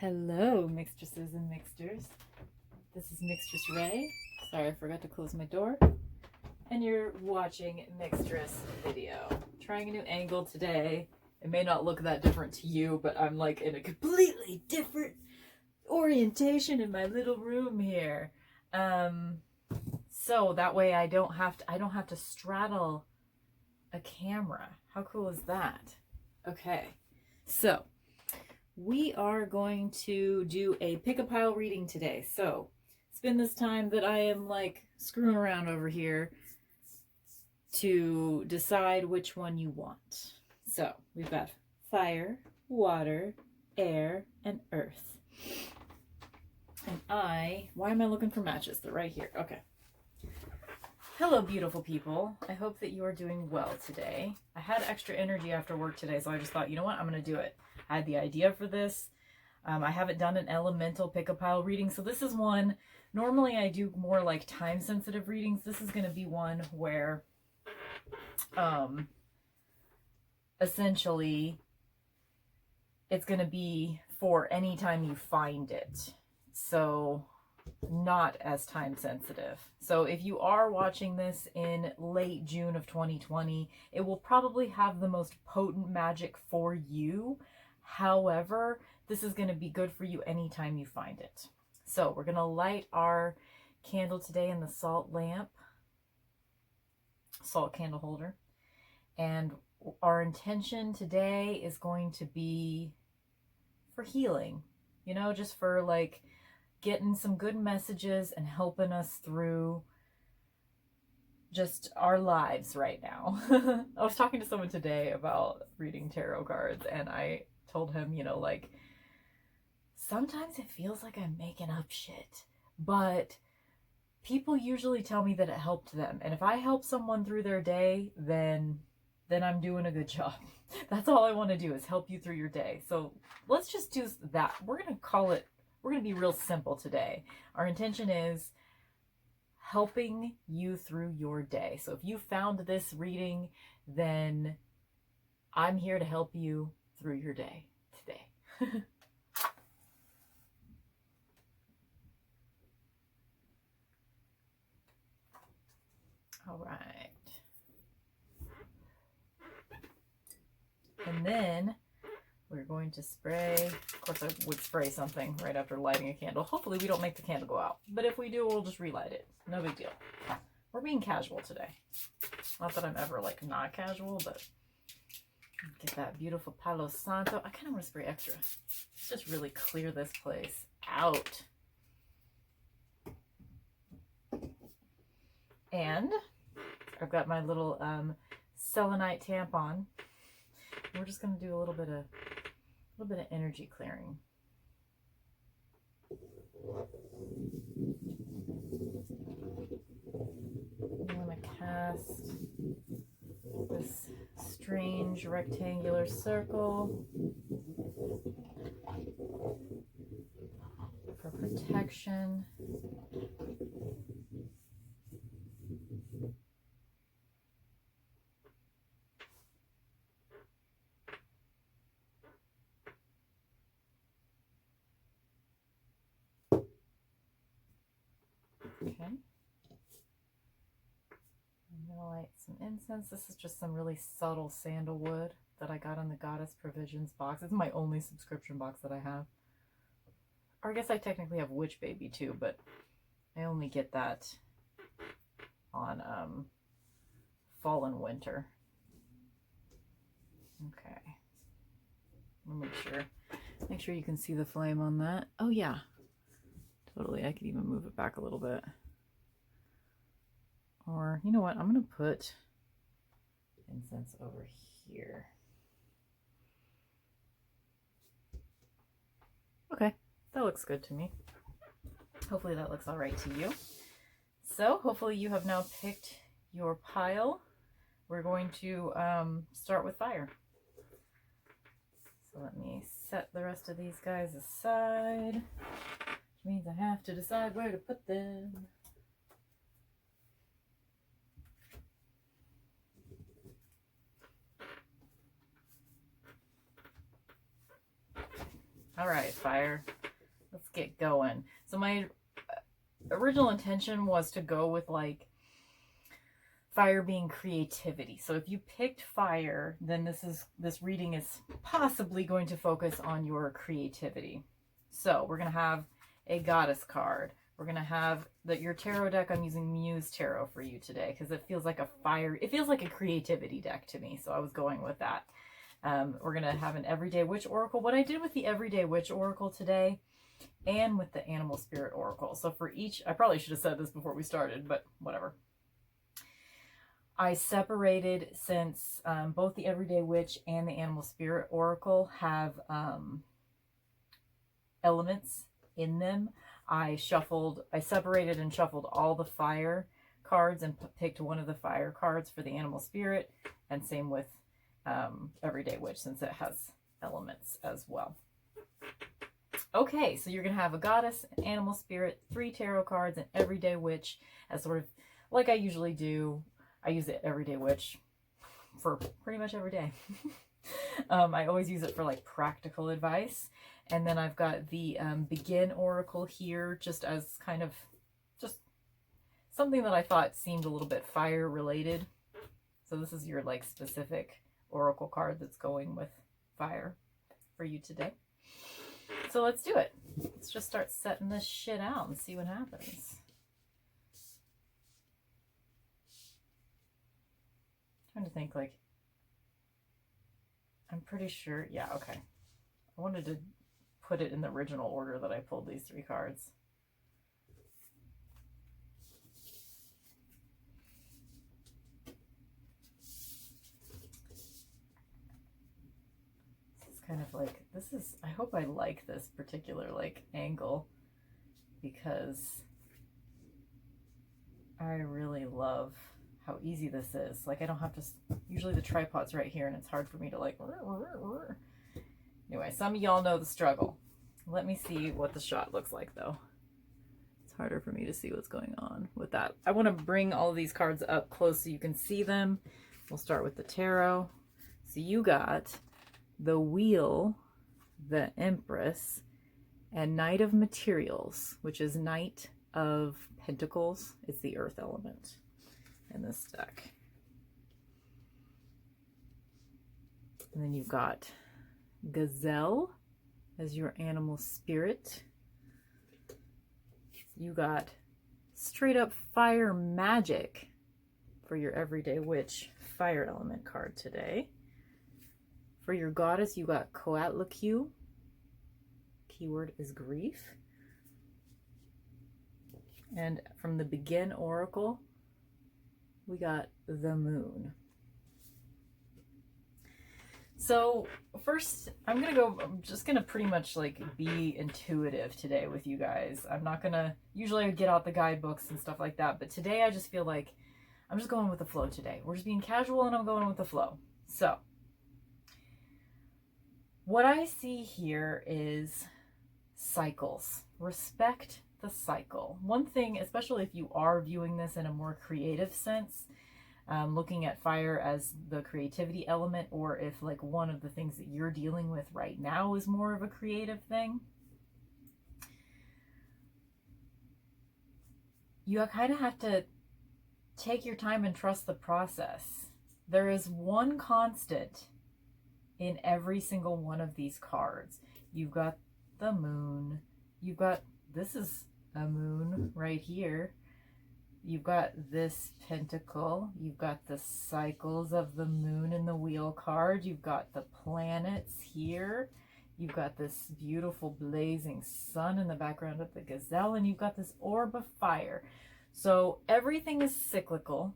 Hello, mixtresses and mixters. This is Mixtress Ray. Sorry, I forgot to close my door. And you're watching Mixtress Video. Trying a new angle today. It may not look that different to you, but I'm like in a completely different orientation in my little room here. So that way I don't have to straddle a camera. How cool is that? Okay, so we are going to do a pick-a-pile reading today. So it's been this time that I am like screwing around over here to decide which one you want. So we've got fire, water, air, and earth. And why am I looking for matches? They're right here. Okay. Hello, beautiful people. I hope that you are doing well today. I had extra energy after work today, so I just thought, you know what? I'm going to do it. I had the idea for this. I haven't done an elemental pick-a-pile reading, so this is one. Normally, I do more like time-sensitive readings. This is going to be one where, essentially, it's going to be for any time you find it. So not as time sensitive. So if you are watching this in late June of 2020, it will probably have the most potent magic for you. However, this is going to be good for you anytime you find it. So we're going to light our candle today in the salt lamp, salt candle holder. And our intention today is going to be for healing, you know, just for like getting some good messages and helping us through just our lives right now. I was talking to someone today about reading tarot cards, and I told him, you know, like, sometimes it feels like I'm making up shit, but people usually tell me that it helped them. And if I help someone through their day, then I'm doing a good job. That's all I want to do, is help you through your day. So let's just do that. We're going to be real simple today. Our intention is helping you through your day. So if you found this reading, then I'm here to help you through your day today. All right. And then we're going to spray. Of course, I would spray something right after lighting a candle. Hopefully we don't make the candle go out. But if we do, we'll just relight it. No big deal. We're being casual today. Not that I'm ever like not casual, but get that beautiful Palo Santo. I kind of want to spray extra. Let's just really clear this place out. And I've got my little selenite tampon. We're just going to do a little bit of energy clearing. I'm going to cast this strange rectangular circle for protection. Okay. I'm going to light some incense. This is just some really subtle sandalwood that I got in the Goddess Provisions box. It's my only subscription box that I have. Or I guess I technically have Witch Baby too, but I only get that on fall and winter. Okay. I'll make sure you can see the flame on that. Oh yeah. Totally, I could even move it back a little bit. Or, you know what, I'm going to put incense over here. Okay, that looks good to me. Hopefully that looks all right to you. So, hopefully you have now picked your pile. We're going to start with fire. So let me set the rest of these guys aside. Means I have to decide where to put them. All right, fire. Let's get going. So my original intention was to go with like fire being creativity. So if you picked fire, then this reading is possibly going to focus on your creativity. So we're going to have a goddess card. We're going to have your tarot deck. I'm using Muse Tarot for you today because it feels like it feels like a creativity deck to me. So I was going with that. We're going to have an Everyday Witch Oracle. What I did with the Everyday Witch Oracle today and with the Animal Spirit Oracle. So for each, I probably should have said this before we started, but whatever. I separated, since both the Everyday Witch and the Animal Spirit Oracle have elements in them. I separated and shuffled all the fire cards and picked one of the fire cards for the Animal Spirit, and same with Everyday Witch, since it has elements as well. Okay, so you're going to have a goddess, an animal spirit, 3 tarot cards, and Everyday Witch as sort of like I usually do. I use the Everyday Witch for pretty much every day. I always use it for like practical advice. And then I've got the Begin Oracle here just as kind of just something that I thought seemed a little bit fire related. So this is your like specific oracle card that's going with fire for you today. So let's do it. Let's just start setting this shit out and see what happens. I'm trying to think, like, I'm pretty sure, yeah, okay. I wanted to put it in the original order that I pulled these 3 cards. Kind of like, I hope I like this particular like angle, because I really love how easy this is. Like I don't have to, usually the tripod's right here and it's hard for me to like, anyway, some of y'all know the struggle. Let me see what the shot looks like though. It's harder for me to see what's going on with that. I want to bring all of these cards up close so you can see them. We'll start with the tarot. So you got the Wheel, the Empress, and Knight of Materials, which is Knight of Pentacles. It's the earth element in this deck. And then you've got Gazelle as your animal spirit. You got straight up Fire Magic for your Everyday Witch fire element card today. For your goddess, you got Coatlicue. Keyword is grief. And from the Begin Oracle, we got the Moon. So first, I'm just gonna pretty much like be intuitive today with you guys. I'm not gonna, usually I get out the guidebooks and stuff like that, but today I just feel like I'm just going with the flow today. We're just being casual and I'm going with the flow. So what I see here is cycles. Respect the cycle. One thing, especially if you are viewing this in a more creative sense, looking at fire as the creativity element, or if like one of the things that you're dealing with right now is more of a creative thing, you kind of have to take your time and trust the process. There is one constant in every single one of these cards. You've got the Moon. You've got, this is a moon right here. You've got this pentacle. You've got the cycles of the moon in the wheel card. You've got the planets here. You've got this beautiful blazing sun in the background of the gazelle. And you've got this orb of fire. So everything is cyclical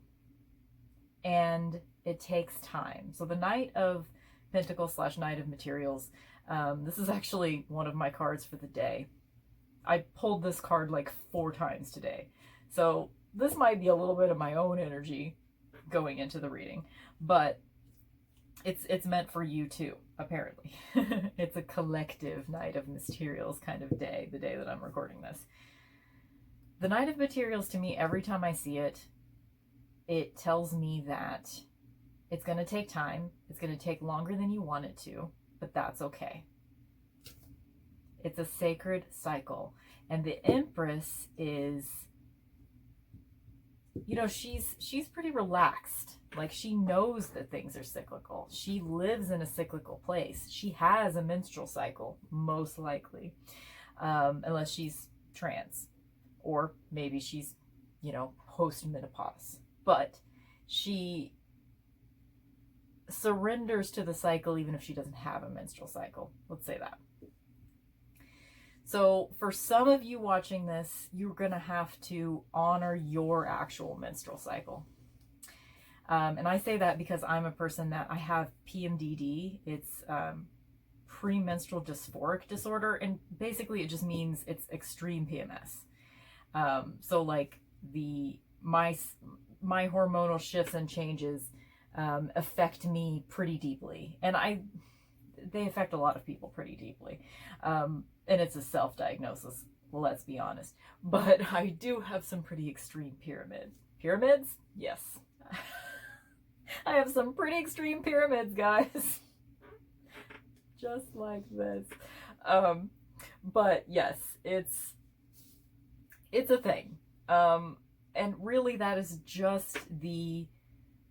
and it takes time. So the Knight of Pentacles / Knight of Materials. This is actually one of my cards for the day. I pulled this card like 4 times today. So this might be a little bit of my own energy going into the reading, but it's meant for you too, apparently. It's a collective Knight of Materials kind of day, the day that I'm recording this. The Knight of Materials, to me, every time I see it, it tells me that it's going to take time. It's going to take longer than you want it to, but that's okay. It's a sacred cycle. And the Empress is, you know, she's pretty relaxed. Like, she knows that things are cyclical. She lives in a cyclical place. She has a menstrual cycle, most likely, unless she's trans, or maybe she's, you know, post-menopause. But she surrenders to the cycle even if she doesn't have a menstrual cycle. Let's say that. So for some of you watching this, you're going to have to honor your actual menstrual cycle. And I say that because I'm a person that I have PMDD. It's premenstrual dysphoric disorder. And basically it just means it's extreme PMS. So like my hormonal shifts and changes affect me pretty deeply. And they affect a lot of people pretty deeply. And it's a self-diagnosis, let's be honest. But I do have some pretty extreme pyramids? Yes. I have some pretty extreme pyramids, guys. Just like this. But yes, it's a thing. And really that is just the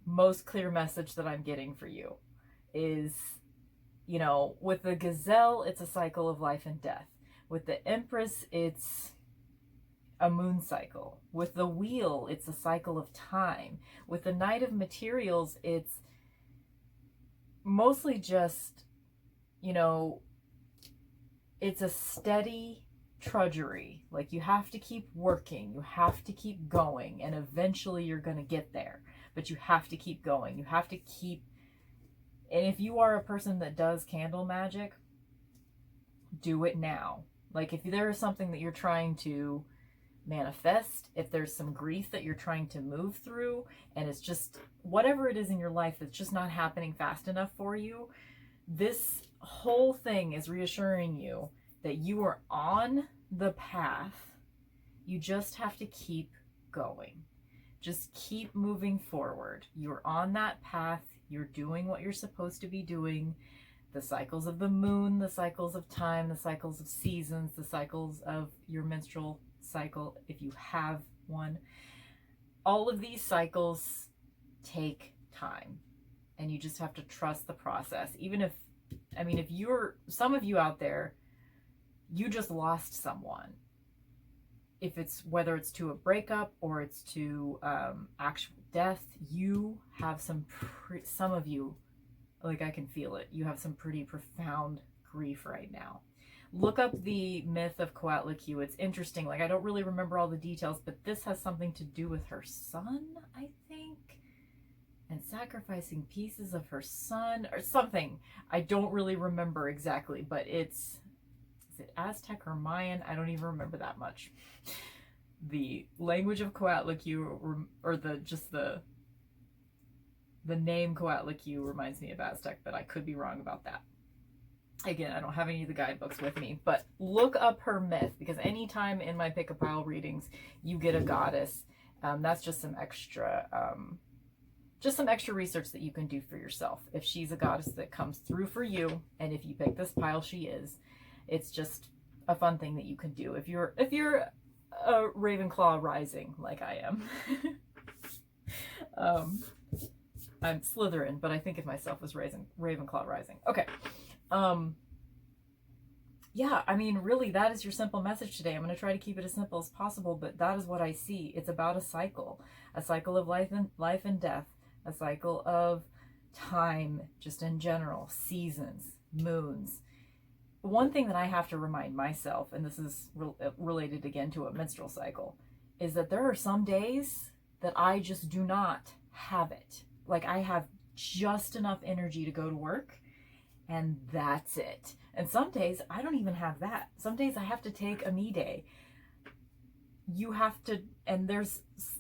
most clear message that I'm getting for you is, you know, with the gazelle, it's a cycle of life and death. With the Empress, it's a moon cycle. With the wheel, it's a cycle of time. With the Knight of Materials, it's mostly just, you know, it's a steady trudgery. Like, you have to keep working, you have to keep going, and eventually you're going to get there. But you have to keep going. You have to keep. And if you are a person that does candle magic, do it now. Like, if there is something that you're trying to manifest, if there's some grief that you're trying to move through, and it's just whatever it is in your life that's just not happening fast enough for you, this whole thing is reassuring you that you are on the path. You just have to keep going. Just keep moving forward. You're on that path. You're doing what you're supposed to be doing. The cycles of the moon, the cycles of time, the cycles of seasons, the cycles of your menstrual cycle, if you have one. All of these cycles take time, and you just have to trust the process. Even if, I mean, if some of you out there, you just lost someone. If it's, whether it's to a breakup or it's to actual death, you have some of you, like, I can feel it. You have some pretty profound grief right now. Look up the myth of Coatlicue. It's interesting. Like, I don't really remember all the details, but this has something to do with her son, I think, and sacrificing pieces of her son or something. I don't really remember exactly, but is it Aztec or Mayan? I don't even remember that much. The language of Coatlicue, or the name Coatlicue reminds me of Aztec, but I could be wrong about that. Again, I don't have any of the guidebooks with me, but look up her myth, because anytime in my pick a pile readings you get a goddess, that's just some extra research that you can do for yourself. If she's a goddess that comes through for you, and if you pick this pile, she is. It's just a fun thing that you can do if you're a Ravenclaw rising like I am. I'm Slytherin, but I think of myself as Ravenclaw rising. Okay. Yeah, I mean, really, that is your simple message today. I'm going to try to keep it as simple as possible, but that is what I see. It's about a cycle of life and death, a cycle of time, just in general, seasons, moons. One thing that I have to remind myself, and this is related again to a menstrual cycle, is that there are some days that I just do not have it. Like, I have just enough energy to go to work, and that's it. And some days I don't even have that. Some days I have to take a me day. You have to, and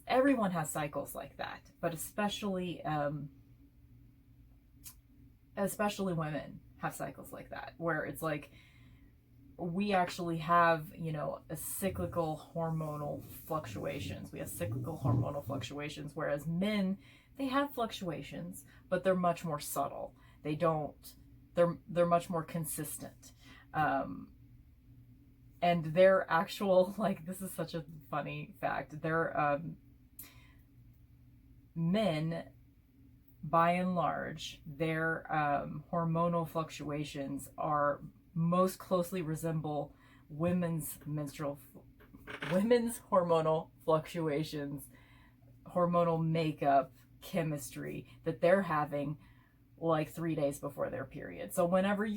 everyone has cycles like that, but especially women have cycles like that, where it's like, we actually have, you know, a cyclical hormonal fluctuations. We have cyclical hormonal fluctuations, whereas men, they have fluctuations, but they're much more subtle. They're much more consistent. And their actual, like, this is such a funny fact, their men, by and large, their hormonal fluctuations are most closely resemble women's hormonal fluctuations, hormonal makeup, chemistry that they're having like 3 days before their period. So whenever if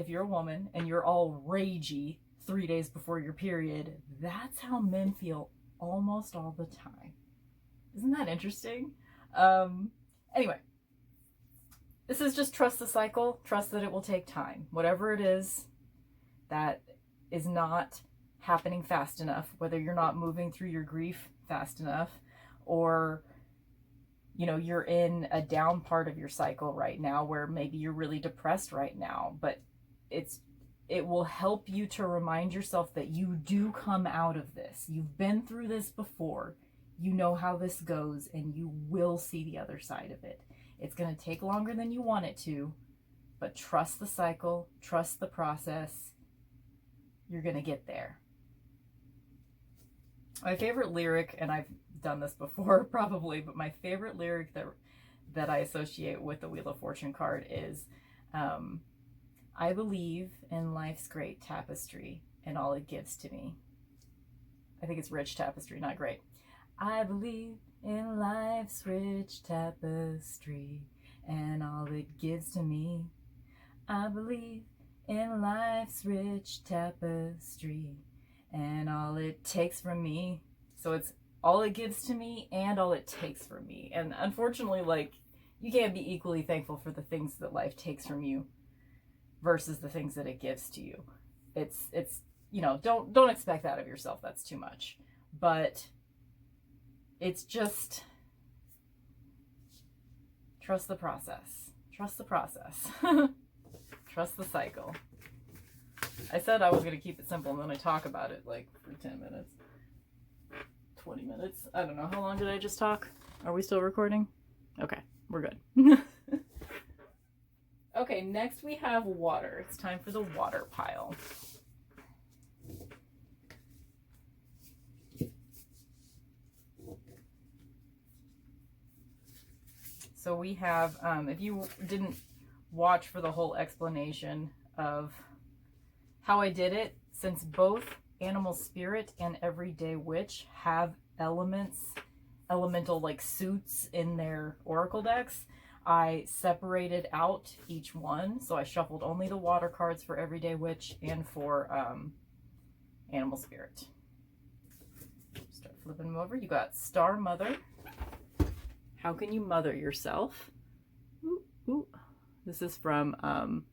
you're a woman and you're all ragey 3 days before your period, that's how men feel almost all the time. Isn't that interesting? Anyway, this is just trust the cycle. Trust that it will take time. Whatever it is that is not happening fast enough, whether you're not moving through your grief fast enough, or you're in a down part of your cycle right now where maybe you're really depressed right now, but it will help you to remind yourself that you do come out of this. You've been through this before. You know how this goes, and you will see the other side of it. It's going to take longer than you want it to, but trust the cycle, trust the process. You're going to get there. My favorite lyric, and I've done this before probably, but my favorite lyric that I associate with the Wheel of Fortune card is, I believe in life's great tapestry and all it gives to me. I think it's rich tapestry, not great. I believe in life's rich tapestry and all it gives to me. I believe in life's rich tapestry and all it takes from me. So it's all it gives to me and all it takes from me. And unfortunately, like, you can't be equally thankful for the things that life takes from you versus the things that it gives to you. It's don't expect that of yourself. That's too much. But it's just trust the process. Trust the process. Trust the cycle. I said I was going to keep it simple, and then I talk about it like for 10 minutes. 20 minutes. I don't know. How long did I just talk? Are we still recording? Okay, we're good. Okay, next we have water. It's time for the water pile. So we have, if you didn't watch for the whole explanation of how I did it, since both Animal Spirit and Everyday Witch have elemental like suits in their oracle decks, I separated out each one. So I shuffled only the water cards for Everyday Witch and for Animal Spirit. Start flipping them over. You got Star Mother. How can you mother yourself? Ooh, ooh. This is from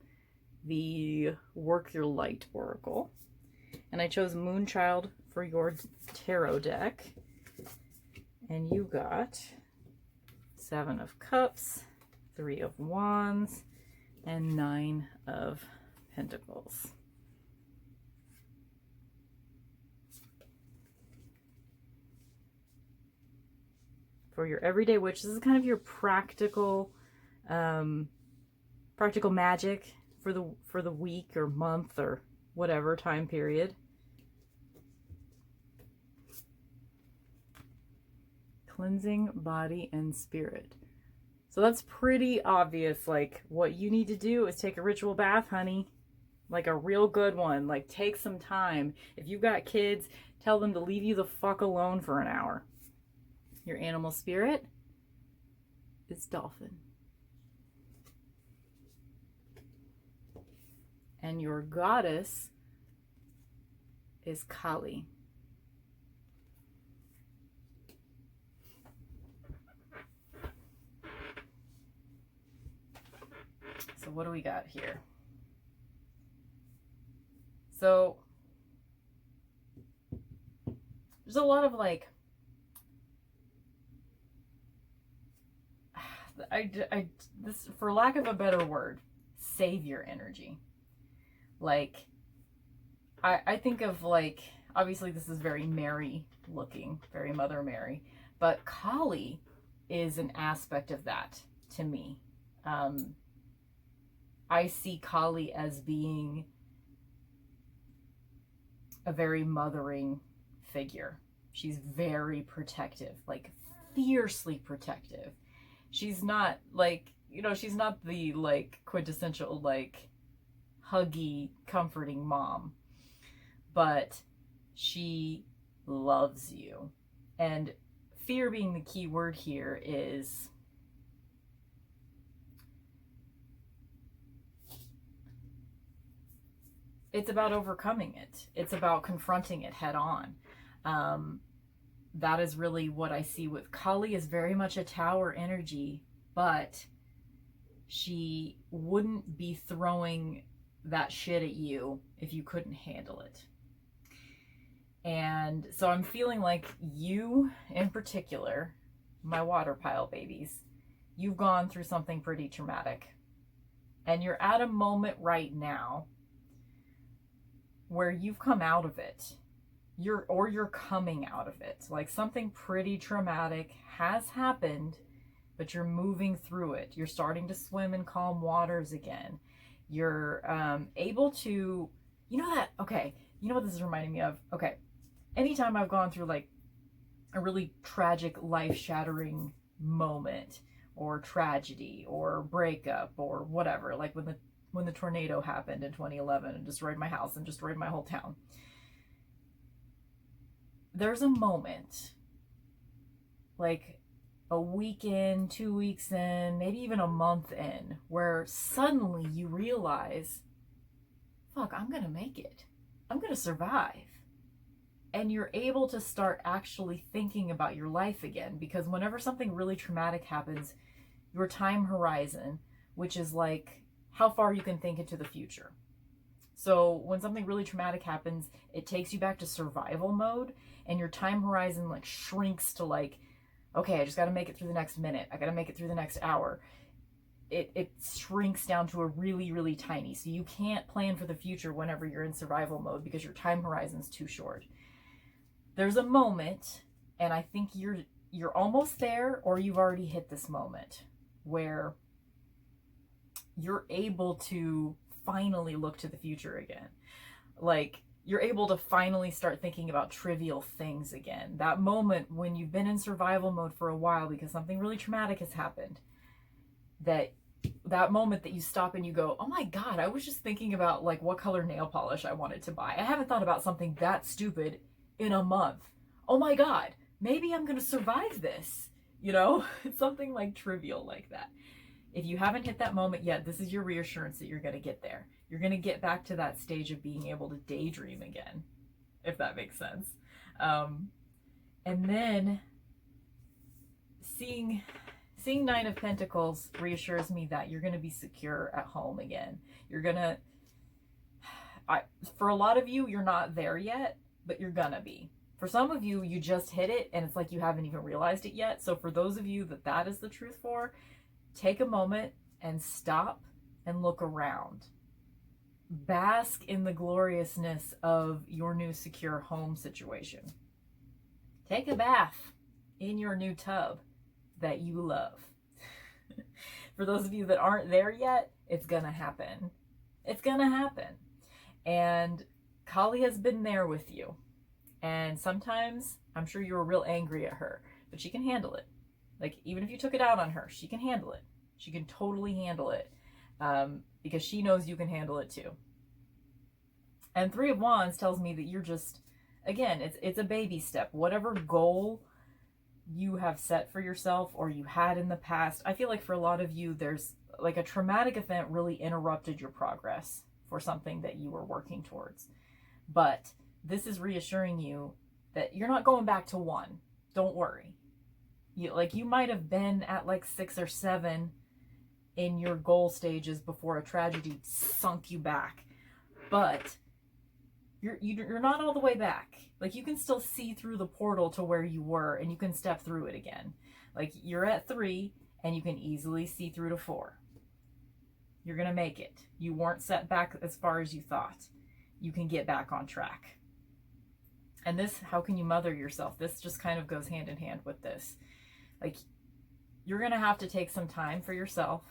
the Work Your Light Oracle. And I chose Moonchild for your tarot deck. And you got 7 of Cups, 3 of Wands, and 9 of Pentacles. For your Everyday Witch, this is kind of your practical magic for the week or month or whatever time period. Cleansing body and spirit. So that's pretty obvious. Like, what you need to do is take a ritual bath, honey. Like a real good one. Like, take some time. If you've got kids, tell them to leave you the fuck alone for an hour. Your animal spirit is dolphin. And your goddess is Kali. So what do we got here? So there's a lot of like, this, for lack of a better word, savior energy. Like, I think of, like, obviously this is very Mary looking, very Mother Mary, but Kali is an aspect of that to me. I see Kali as being a very mothering figure. She's very protective, like fiercely protective. She's not like, she's not the like quintessential like huggy, comforting mom, but she loves you. And fear being the key word here is it's about overcoming it. It's about confronting it head on. That is really what I see with Kali. Is very much a tower energy, but she wouldn't be throwing that shit at you if you couldn't handle it. And so I'm feeling like you in particular, my water pile babies, you've gone through something pretty traumatic. And you're at a moment right now where you've come out of it. You're coming out of it. Like something pretty traumatic has happened, but you're moving through it. You're starting to swim in calm waters again. You're able to, okay, you know what this is reminding me of? Okay, anytime I've gone through like a really tragic, life-shattering moment or tragedy or breakup or whatever, like when the tornado happened in 2011 and destroyed my house and destroyed my whole town, there's a moment, like a week in, 2 weeks in, maybe even a month in, where suddenly you realize, fuck, I'm gonna make it. I'm gonna survive. And you're able to start actually thinking about your life again, because whenever something really traumatic happens, your time horizon, which is like how far you can think into the future. So when something really traumatic happens, it takes you back to survival mode, and your time horizon like shrinks to like, okay, I just got to make it through the next minute. I got to make it through the next hour. It shrinks down to a really, really tiny. So you can't plan for the future whenever you're in survival mode because your time horizon's too short. There's a moment, and I think you're almost there, or you've already hit this moment where you're able to finally look to the future again. Like, you're able to finally start thinking about trivial things again. That moment when you've been in survival mode for a while because something really traumatic has happened, that moment that you stop and you go, oh my God, I was just thinking about like what color nail polish I wanted to buy. I haven't thought about something that stupid in a month. Oh my God, maybe I'm gonna survive this. It's something like trivial like that. If you haven't hit that moment yet, this is your reassurance that you're going to get there. You're going to get back to that stage of being able to daydream again, if that makes sense. And then seeing Nine of Pentacles reassures me that you're going to be secure at home again. You're going to, for a lot of you, you're not there yet, but you're going to be. For some of you, you just hit it and it's like you haven't even realized it yet. So for those of you that is the truth for, take a moment and stop and look around. Bask in the gloriousness of your new secure home situation. Take a bath in your new tub that you love. For those of you that aren't there yet, it's gonna happen. It's gonna happen. And Kali has been there with you. And sometimes I'm sure you were real angry at her, but she can handle it. Like, even if you took it out on her, she can handle it. She can totally handle it because she knows you can handle it too. And Three of Wands tells me that you're just, again, it's a baby step. Whatever goal you have set for yourself or you had in the past, I feel like for a lot of you, there's like a traumatic event really interrupted your progress for something that you were working towards. But this is reassuring you that you're not going back to one. Don't worry. You might have been at like 6 or 7 in your goal stages before a tragedy sunk you back, but you're not all the way back. Like, you can still see through the portal to where you were, and you can step through it again. Like, you're at 3 and you can easily see through to 4. You're gonna make it. You weren't set back as far as you thought. You can get back on track. And this, how can you mother yourself? This just kind of goes hand in hand with this. Like, you're going to have to take some time for yourself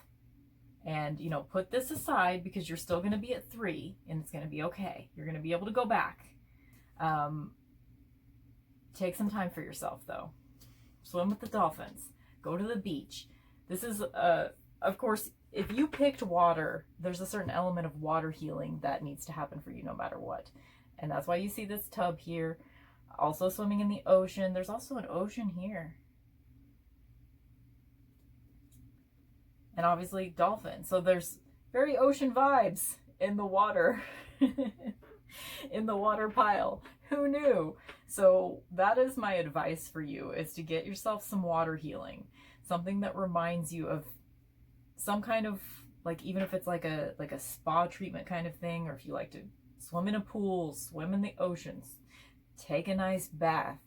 and, put this aside because you're still going to be at 3 and it's going to be okay. You're going to be able to go back. Take some time for yourself, though. Swim with the dolphins. Go to the beach. This is, of course, if you picked water, there's a certain element of water healing that needs to happen for you no matter what. And that's why you see this tub here. Also swimming in the ocean. There's also an ocean here. And obviously dolphins. So there's very ocean vibes in the water. In the water pile. Who knew? So that is my advice for you, is to get yourself some water healing. Something that reminds you of some kind of, like, even if it's like a spa treatment kind of thing, or if you like to swim in a pool, swim in the oceans, take a nice bath,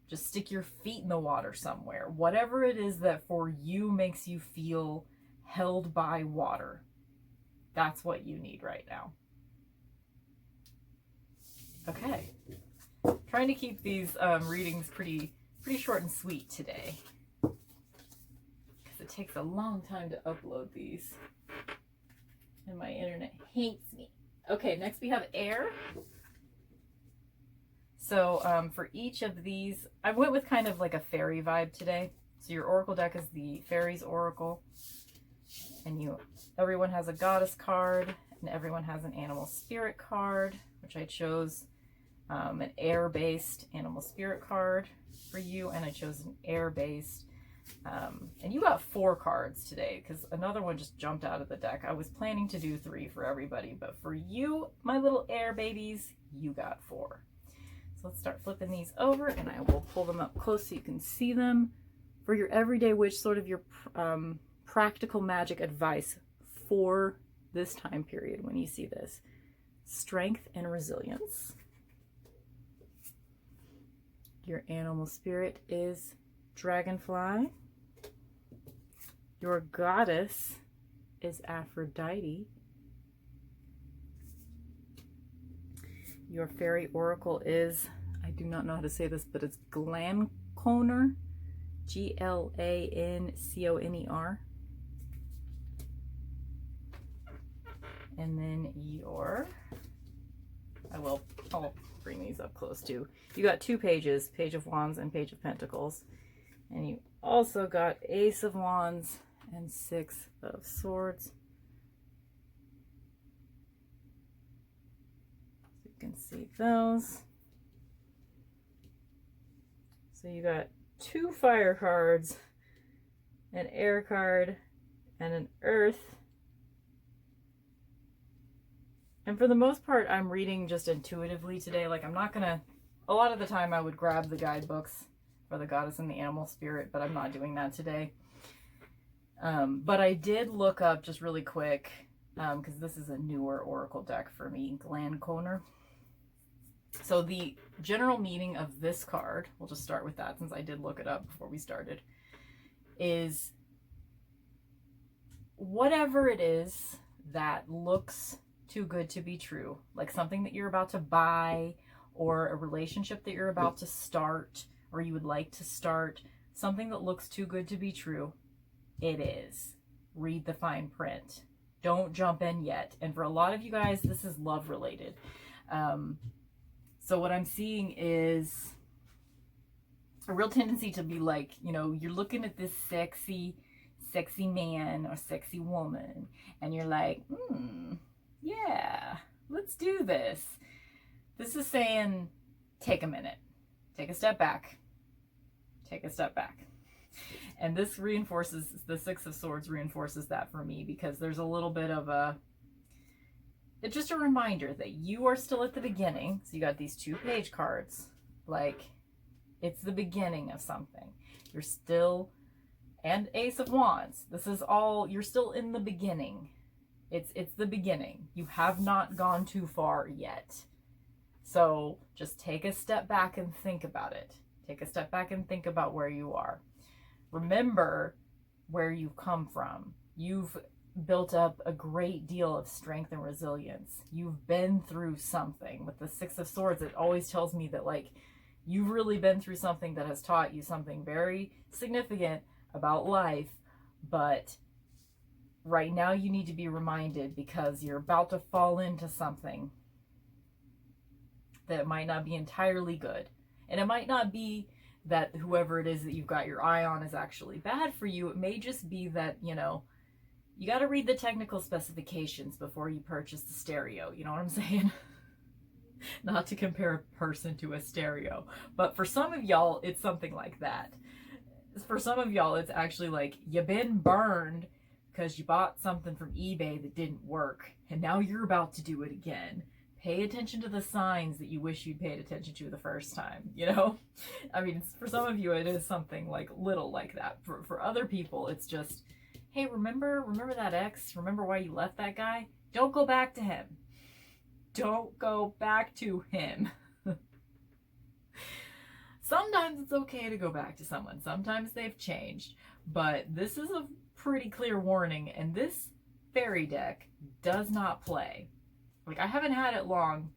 just stick your feet in the water somewhere. Whatever it is that for you makes you feel held by water, that's what you need right now. Okay, trying to keep these readings pretty short and sweet today, because it takes a long time to upload these, and my internet hates me. Okay, next we have air. So for each of these, I went with kind of like a fairy vibe today. So your oracle deck is the fairies oracle, and everyone has a goddess card, and everyone has an animal spirit card, which I chose an air-based animal spirit card for you, and I chose an air-based, and you got 4 cards today, because another one just jumped out of the deck. I was planning to do 3 for everybody, but for you, my little air babies, you got 4. So let's start flipping these over, and I will pull them up close so you can see them. For your everyday witch, sort of your practical magic advice for this time period when you see this. Strength and resilience. Your animal spirit is dragonfly. Your goddess is Aphrodite. Your fairy oracle is, I do not know how to say this, but it's Glanconer. Glanconer. And then I'll bring these up close too. You got 2 pages, Page of Wands and Page of Pentacles. And you also got Ace of Wands and 6 of Swords. So you can see those. So you got 2 fire cards, an air card, and an earth. And for the most part, I'm reading just intuitively today. Like, I'm not gonna, a lot of the time I would grab the guidebooks for the goddess and the animal spirit, but I'm not doing that today. But I did look up just really quick, because this is a newer oracle deck for me, Glanconer. So the general meaning of this card, we'll just start with that since I did look it up before we started, is whatever it is that looks too good to be true, like something that you're about to buy, or a relationship that you're about to start, or you would like to start, something that looks too good to be true, it is. Read the fine print. Don't jump in yet. And for a lot of you guys, this is love related. So what I'm seeing is a real tendency to be like, you're looking at this sexy man or sexy woman, and you're like, yeah, let's do this. This is saying, take a minute, take a step back, take a step back. And this reinforces, the 6 of Swords reinforces that for me, because there's a little bit of it's just a reminder that you are still at the beginning. So you got these 2 page cards, like it's the beginning of something. You're still, and Ace of Wands. This is all, you're still in the beginning. It's the beginning. You have not gone too far yet. So just take a step back and think about it. Take a step back and think about where you are. Remember where you've come from. You've built up a great deal of strength and resilience. You've been through something. With the 6 of Swords, it always tells me that, like, you've really been through something that has taught you something very significant about life, but right now you need to be reminded, because you're about to fall into something that it might not be entirely good. And it might not be that whoever it is that you've got your eye on is actually bad for you. It may just be that, you know, you got to read the technical specifications before you purchase the stereo. You know what I'm saying? Not to compare a person to a stereo. But for some of y'all, it's something like that. For some of y'all, it's actually like you've been burned because you bought something from eBay that didn't work. And now you're about to do it again. Pay attention to the signs that you wish you'd paid attention to the first time, you know? I mean, for some of you, it is something like little like that. For other people, it's just, hey, remember that ex? Remember why you left that guy? Don't go back to him. Don't go back to him. Sometimes it's okay to go back to someone. Sometimes they've changed. But this is a pretty clear warning, and this fairy deck does not play. Like, I haven't had it long.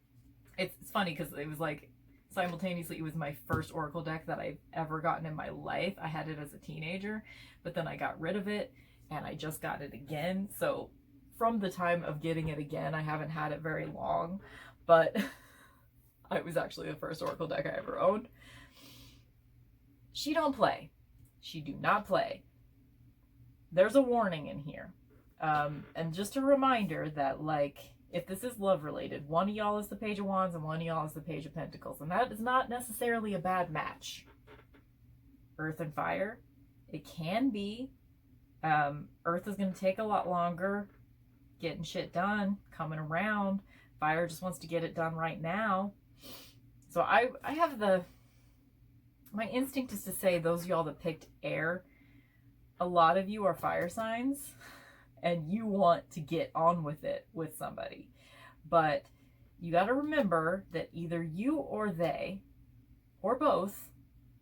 It's funny because it was like, simultaneously, it was my first Oracle deck that I've ever gotten in my life. I had it as a teenager, but then I got rid of it, and I just got it again. So from the time of getting it again, I haven't had it very long, but it was actually the first Oracle deck I ever owned. She don't play. She do not play. There's a warning in here. And just a reminder that, like, if this is love related, one of y'all is the Page of Wands and one of y'all is the Page of Pentacles. And that is not necessarily a bad match. Earth and fire, it can be. Earth is going to take a lot longer getting shit done, coming around. Fire just wants to get it done right now. So I have my instinct is to say those of y'all that picked air, a lot of you are fire signs and you want to get on with it with somebody. But you got to remember that either you or they, or both,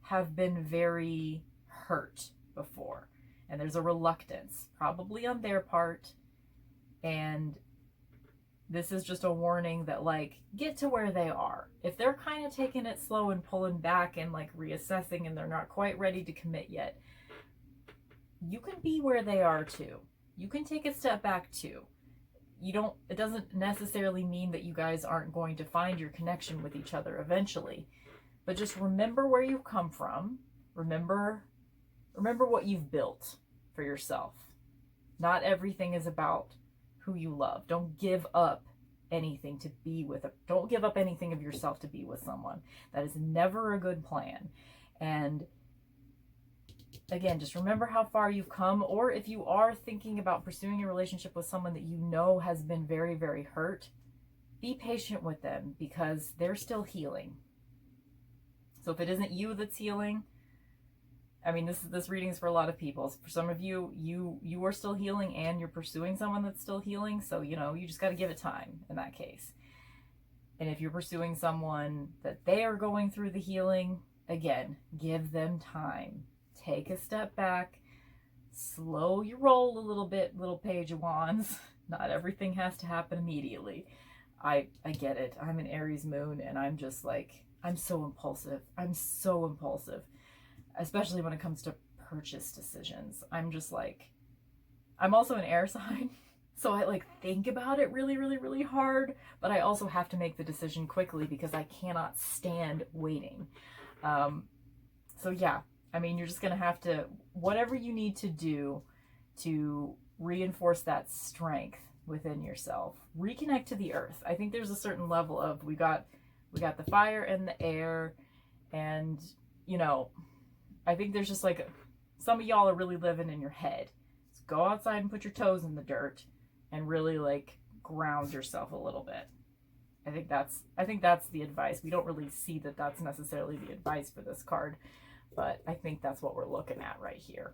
have been very hurt before. And there's a reluctance, probably on their part. And this is just a warning that, like, get to where they are. If they're kind of taking it slow and pulling back and, like, reassessing and they're not quite ready to commit yet, you can be where they are too. You can take a step back too. It doesn't necessarily mean that you guys aren't going to find your connection with each other eventually. But just remember where you've come from. Remember what you've built for yourself. Not everything is about who you love. Don't give up anything to be with don't give up anything of yourself to be with someone. That is never a good plan. And again, just remember how far you've come, or if you are thinking about pursuing a relationship with someone that you know has been very, very hurt, be patient with them because they're still healing. So if it isn't you that's healing, I mean, this reading is for a lot of people. For some of you, you are still healing and you're pursuing someone that's still healing. So, you know, you just got to give it time in that case. And if you're pursuing someone that they are going through the healing, again, give them time. Take a step back. Slow your roll a little bit, little Page of Wands. Not everything has to happen immediately. I get it. I'm an Aries moon and I'm just like, I'm so impulsive. I'm so impulsive. Especially when it comes to purchase decisions. I'm just like, I'm also an air sign. So I like think about it really, really, really hard. But I also have to make the decision quickly because I cannot stand waiting. So yeah, I mean, you're just going to have to, whatever you need to do to reinforce that strength within yourself. Reconnect to the earth. I think there's a certain level of, we got the fire and the air, and, you know, I think there's just like, some of y'all are really living in your head. So go outside and put your toes in the dirt and really like ground yourself a little bit. I think that's the advice. We don't really see that that's necessarily the advice for this card, but I think that's what we're looking at right here.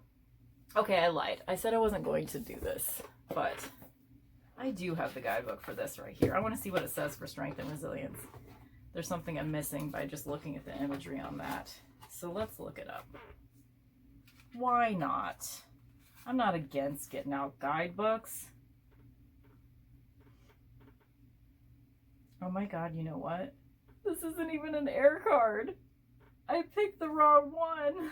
Okay, I lied. I said I wasn't going to do this, but I do have the guidebook for this right here. I want to see what it says for strength and resilience. There's something I'm missing by just looking at the imagery on that. So let's look it up. Why not? I'm not against getting out guidebooks. Oh my god, you know what? This isn't even an air card. I picked the wrong one.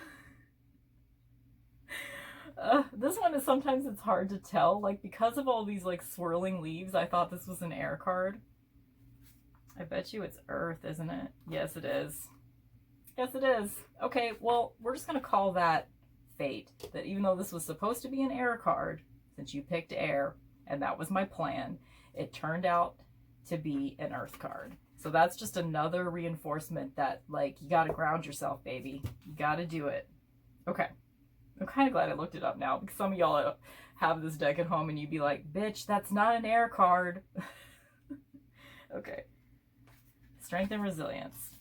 This one is sometimes it's hard to tell. Like, because of all these like swirling leaves, I thought this was an air card. I bet you it's Earth, isn't it? Yes, it is. Yes, it is. Okay, well, we're just going to call that fate. That even though this was supposed to be an air card, since you picked air, and that was my plan, it turned out to be an Earth card. So that's just another reinforcement that, like, you got to ground yourself, baby. You got to do it. Okay. I'm kind of glad I looked it up now, because some of y'all have this deck at home and you'd be like, bitch, that's not an air card. Okay. Strength and resilience.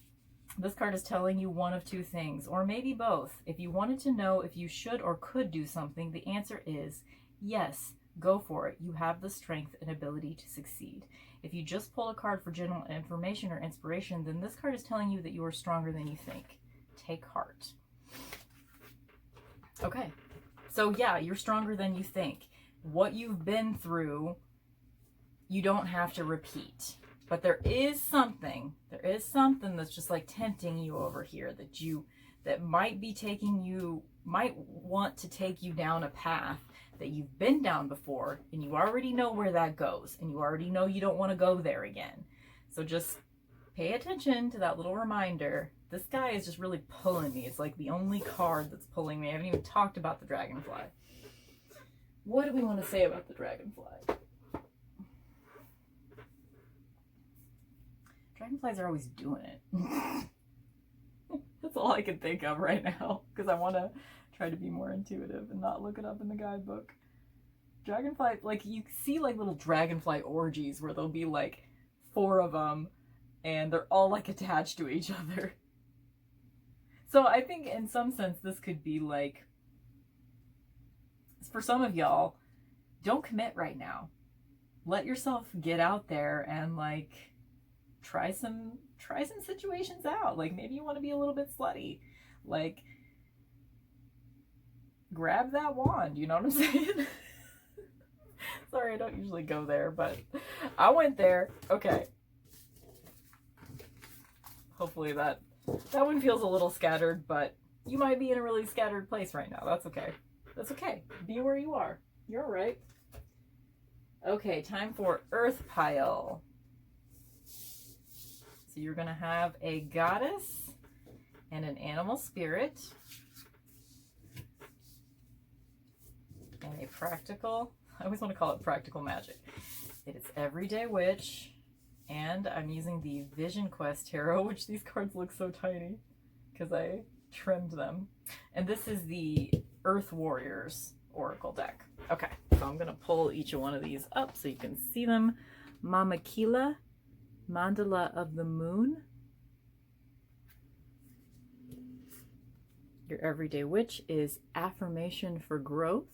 This card is telling you one of two things, or maybe both. If you wanted to know if you should or could do something, the answer is yes, go for it. You have the strength and ability to succeed. If you just pull a card for general information or inspiration, then this card is telling you that you are stronger than you think. Take heart. Okay, so yeah, you're stronger than you think. What you've been through, you don't have to repeat. But there is something that's just like tempting you over here that might be taking you, might want to take you down a path that you've been down before, and you already know where that goes, and you already know you don't want to go there again. So just pay attention to that little reminder. This guy is just really pulling me. It's like the only card that's pulling me. I haven't even talked about the dragonfly. What do we want to say about the dragonfly? Dragonflies are always doing it. That's all I can think of right now, because I want to try to be more intuitive and not look it up in the guidebook. Dragonfly, like, you see like little dragonfly orgies where there'll be like 4 of them and they're all like attached to each other. So I think in some sense this could be like, for some of y'all, don't commit right now. Let yourself get out there and like try some situations out. Like maybe you want to be a little bit slutty. Like grab that wand, you know what I'm saying? Sorry, I don't usually go there, but I went there. Okay. Hopefully that one feels a little scattered, but you might be in a really scattered place right now. That's okay. That's okay. Be where you are. You're all right. Okay, time for Earth Pile. So you're going to have a goddess and an animal spirit and a practical, I always want to call it practical magic. It is Everyday Witch, and I'm using the Vision Quest Tarot, which these cards look so tiny because I trimmed them. And this is the Earth Warriors Oracle deck. Okay, so I'm going to pull each one of these up so you can see them. Mama Kila, Mandala of the Moon. Your Everyday Witch is Affirmation for Growth.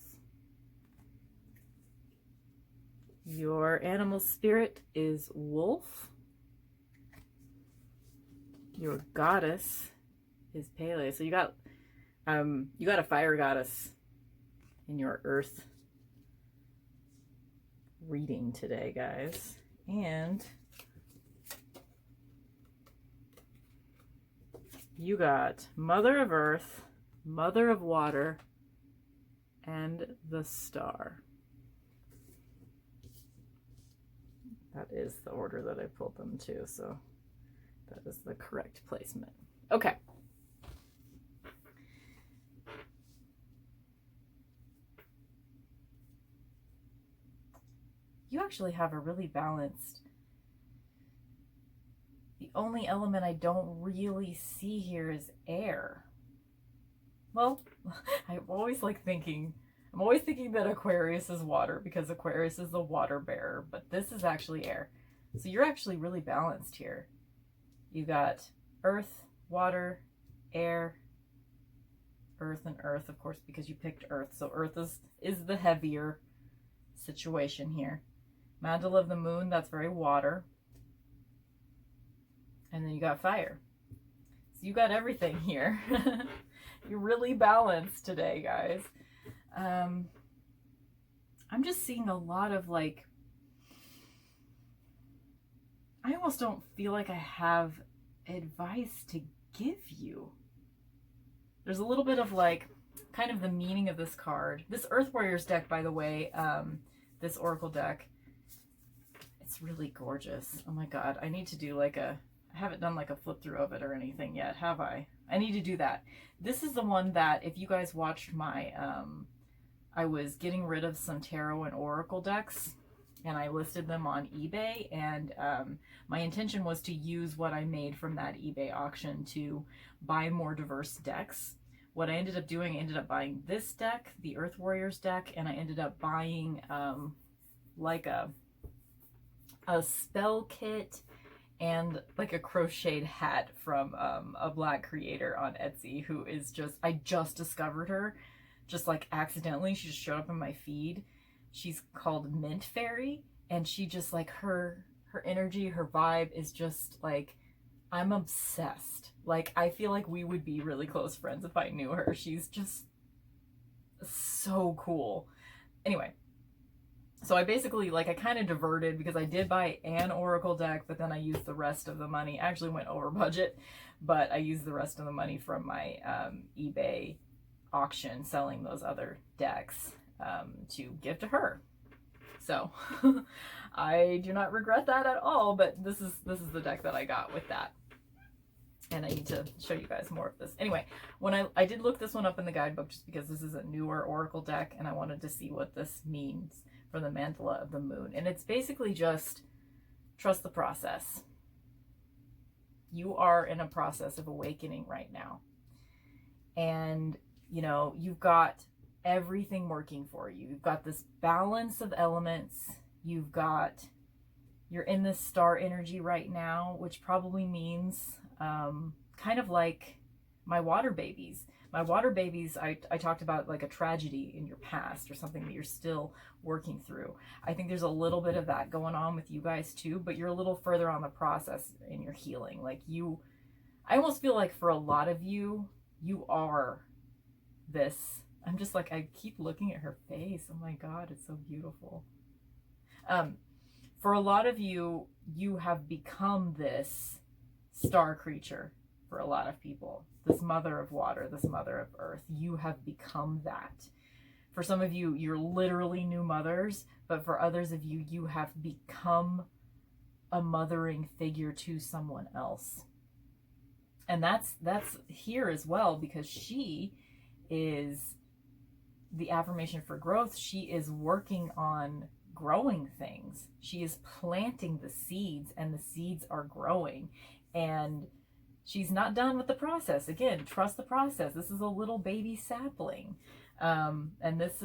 Your animal spirit is Wolf. Your goddess is Pele. So you got a fire goddess in your Earth reading today, guys. And you got Mother of Earth, Mother of Water, and the Star. That is the order that I pulled them to, so that is the correct placement. Okay. You actually have a really balanced. The only element I don't really see here is air. Well, I'm always thinking that Aquarius is water because Aquarius is the water bearer, but this is actually air. So you're actually really balanced here. You got earth, water, air, earth, and earth, of course, because you picked earth. So earth is the heavier situation here. Mandala of the Moon, that's very water. And then you got fire. So you got everything here. You're really balanced today, guys. I'm just seeing a lot of I almost don't feel like I have advice to give you. There's a little bit of kind of the meaning of this card. This Earth Warriors deck, by the way, this Oracle deck, It's really gorgeous. Oh my god, I need to do like I haven't done like a flip through of it or anything yet, have I? I need to do that. This is the one that, if you guys watched my, I was getting rid of some tarot and oracle decks, and I listed them on eBay, and my intention was to use what I made from that eBay auction to buy more diverse decks. What I ended up doing, I ended up buying this deck, the Earth Warriors deck, and I ended up buying like a spell kit and like a crocheted hat from a black creator on Etsy who is just, I just discovered her, just like accidentally. She just showed up in my feed. She's called Mint Fairy, and she just like her energy, her vibe is just like, I'm obsessed. Like, I feel like we would be really close friends if I knew her. She's just so cool. Anyway, so I basically, like, I kind of diverted because I did buy an oracle deck, but then I used the rest of the money. I actually went over budget, but I used the rest of the money from my eBay auction selling those other decks to give to her. So I do not regret that at all, but this is the deck that I got with that. And I need to show you guys more of this. Anyway, when I did look this one up in the guidebook just because this is a newer oracle deck and I wanted to see what this means for the mandala of the moon. And it's basically just trust the process. You are in a process of awakening right now. And, you know, you've got everything working for you. You've got this balance of elements. You're in this star energy right now, which probably means kind of like my water babies. My water babies, I talked about like a tragedy in your past or something that you're still working through. I think there's a little bit of that going on with you guys too, but you're a little further on the process in your healing. Like I almost feel like for a lot of you, you are this. I'm just like, I keep looking at her face. Oh my God, it's so beautiful. For a lot of you, you have become this star creature. For a lot of people, this mother of water, this mother of earth, you have become that. For some of you, you're literally new mothers, but for others of you, you have become a mothering figure to someone else. And that's here as well, because she is the affirmation for growth. She is working on growing things. She is planting the seeds, and the seeds are growing. And she's not done with the process. Again, trust the process. This is a little baby sapling. And this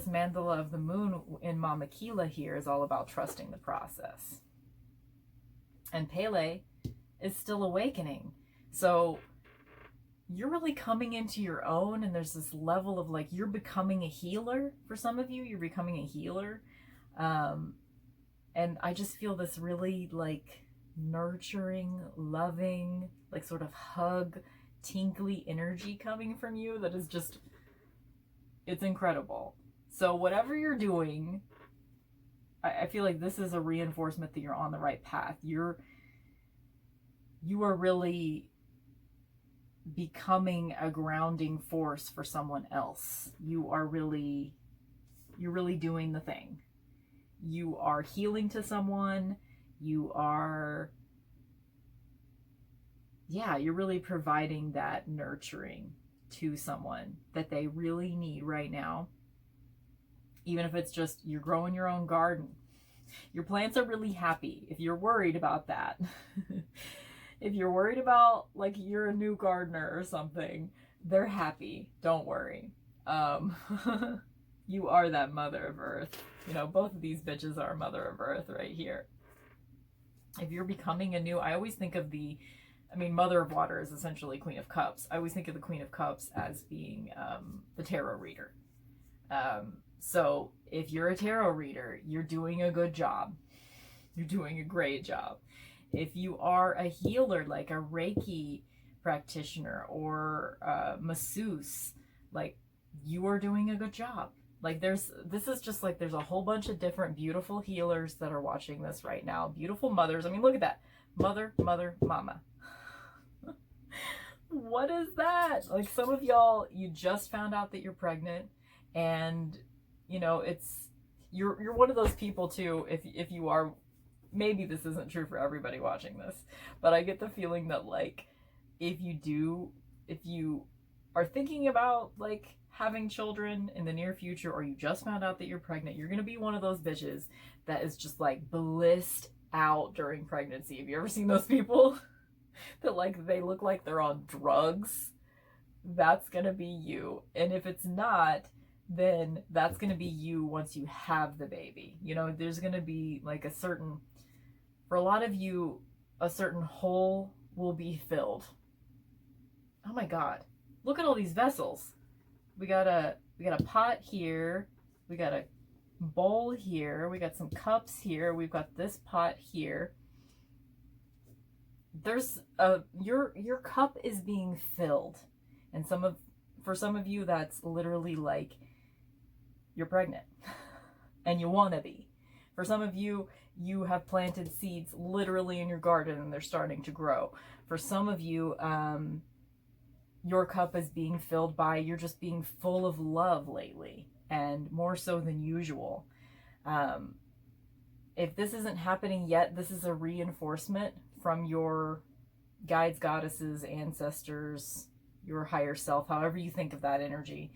mandala of the moon in Mama Kila here is all about trusting the process. And Pele is still awakening. So you're really coming into your own, and there's this level of like, you're becoming a healer. For some of you, you're becoming a healer. And I just feel this really like nurturing, loving, like sort of hug, tinkly energy coming from you that is just, it's incredible. So whatever you're doing, I feel like this is a reinforcement that you're on the right path. You are really becoming a grounding force for someone else. You're really doing the thing. You are healing to someone. You're really providing that nurturing to someone that they really need right now. Even if it's just you're growing your own garden. Your plants are really happy. If you're worried about that, if you're worried about like you're a new gardener or something, they're happy. Don't worry. You are that mother of earth. You know, both of these bitches are mother of earth right here. If you're becoming I always think of Mother of Water is essentially Queen of Cups. I always think of the Queen of Cups as being the tarot reader. So if you're a tarot reader, you're doing a good job. You're doing a great job. If you are a healer, like a Reiki practitioner or a masseuse, like you are doing a good job. Like there's a whole bunch of different beautiful healers that are watching this right now. Beautiful mothers. I mean, look at that. Mother, mama. What is that? Like some of y'all, you just found out that you're pregnant, and you know, you're one of those people too, if you are maybe this isn't true for everybody watching this, but I get the feeling that like if you are thinking about like having children in the near future, or you just found out that you're pregnant, you're gonna be one of those bitches that is just like blissed out during pregnancy. Have you ever seen those people that like they look like they're on drugs? That's gonna be you. And if it's not, then that's gonna be you once you have the baby. You know, there's gonna be like for a lot of you, a certain hole will be filled. Oh my God, look at all these vessels. We got a pot here, we got a bowl here, we got some cups here, we've got this pot here. There's your cup is being filled. And for some of you, that's literally like you're pregnant and you want to be. For some of you, you have planted seeds literally in your garden and they're starting to grow. For some of you, your cup is being filled by you're just being full of love lately, and more so than usual. If this isn't happening yet, this is a reinforcement from your guides, goddesses, ancestors, your higher self, however you think of that energy.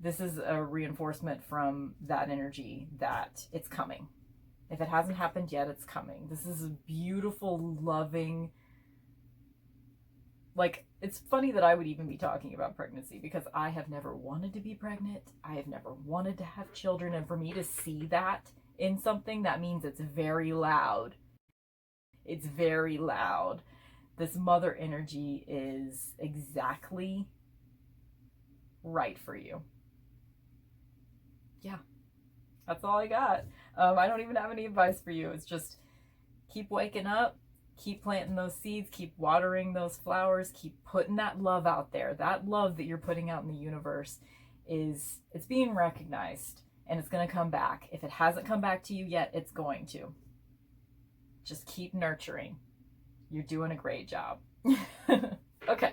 This is a reinforcement from that energy that it's coming. If it hasn't happened yet, it's coming. This is a beautiful, loving, like, it's funny that I would even be talking about pregnancy because I have never wanted to be pregnant. I have never wanted to have children. And for me to see that in something, that means it's very loud. It's very loud. This mother energy is exactly right for you. Yeah, that's all I got. I don't even have any advice for you. It's just keep waking up, keep planting those seeds, keep watering those flowers, keep putting that love out there. That love that you're putting out in the universe it's being recognized, and it's going to come back. If it hasn't come back to you yet, it's going to. Just keep nurturing. You're doing a great job. Okay,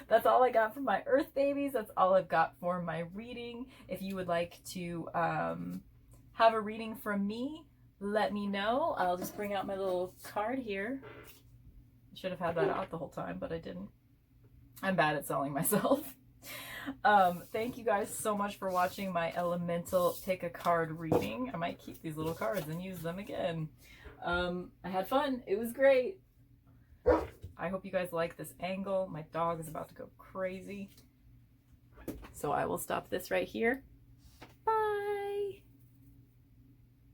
that's all I got for my Earth babies. That's all I've got for my reading. If you would like to have a reading from me, let me know. I'll just bring out my little card here. I should have had that out the whole time, but I didn't. I'm bad at selling myself. Thank you guys so much for watching my elemental pick a card reading. I might keep these little cards and use them again. I had fun. It was great. I hope you guys like this angle. My dog is about to go crazy. So I will stop this right here. Bye.